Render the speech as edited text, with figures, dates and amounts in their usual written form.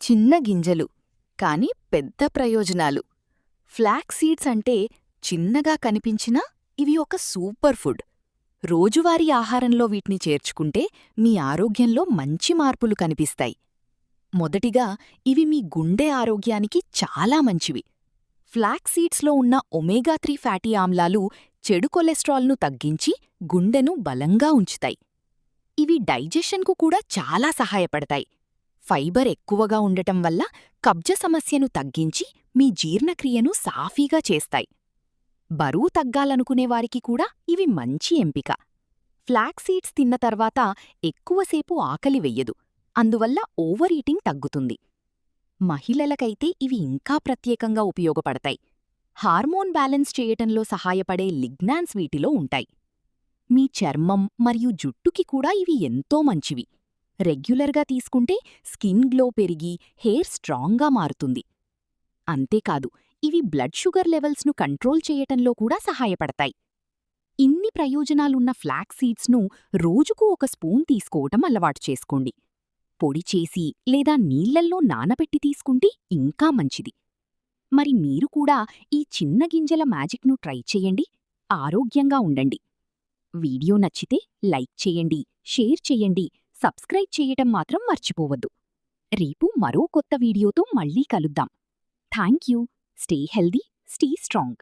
చిన్న గింజలు కాని పెద్ద ప్రయోజనాలు. ఫ్లాక్స్ సీడ్స్ అంటే చిన్నగా కనిపించినా ఇవి ఒక సూపర్ ఫుడ్. రోజువారీ ఆహారంలో వీటిని చేర్చుకుంటే మీ ఆరోగ్యంలో మంచి మార్పులు కనిపిస్తాయి. మొదటిగా ఇవి మీ గుండె ఆరోగ్యానికి చాలా మంచివి. ఫ్లాక్స్ సీడ్స్లో ఉన్న ఒమేగా 3 ఫ్యాటీ ఆమ్లాలు చెడు కొలెస్ట్రాల్ను తగ్గించి గుండెను బలంగా ఉంచుతాయి. ఇవి డైజెషన్కు కూడా చాలా సహాయపడతాయి. ఫైబర్ ఎక్కువగా ఉండటం వల్ల కబ్జ సమస్యను తగ్గించి మీ జీర్ణక్రియను సాఫీగా చేస్తాయి. బరువు తగ్గాలనుకునేవారికి కూడా ఇవి మంచి ఎంపిక. ఫ్లాక్స్ సీడ్స్ తిన్న తర్వాత ఎక్కువసేపు ఆకలి వెయ్యదు, అందువల్ల ఓవర్ ఈటింగ్ తగ్గుతుంది. మహిళలకైతే ఇవి ఇంకా ప్రత్యేకంగా ఉపయోగపడతాయి. హార్మోన్ బ్యాలెన్స్ చేయటంలో సహాయపడే లిగ్నాన్స్ వీటిలో ఉంటాయి. మీ చర్మం మరియు జుట్టుకి కూడా ఇవి ఎంతో మంచివి. రెగ్యులర్గా తీసుకుంటే స్కిన్ గ్లో పెరిగి హెయిర్ స్ట్రాంగ్గా మారుతుంది. అంతేకాదు, ఇవి బ్లడ్ షుగర్ లెవెల్స్ను కంట్రోల్ చేయటంలో కూడా సహాయపడతాయి. ఇన్ని ప్రయోజనాలున్న ఫ్లాక్స్ సీడ్స్ను రోజుకు ఒక స్పూన్ తీసుకోవటం అలవాటు చేసుకోండి. పొడి చేసి లేదా నీళ్లల్లో నానబెట్టి తీసుకుంటే ఇంకా మంచిది. మరి మీరు కూడా ఈ చిన్న గింజల మ్యాజిక్ను ట్రై చేయండి. ఆరోగ్యంగా ఉండండి. వీడియో నచ్చితే లైక్ చేయండి, షేర్ చేయండి, సబ్స్క్రైబ్ చేయటం మాత్రం మర్చిపోవద్దు. రేపు మరో కొత్త వీడియోతో మళ్ళీ కలుద్దాం. Thank you. Stay healthy, stay strong.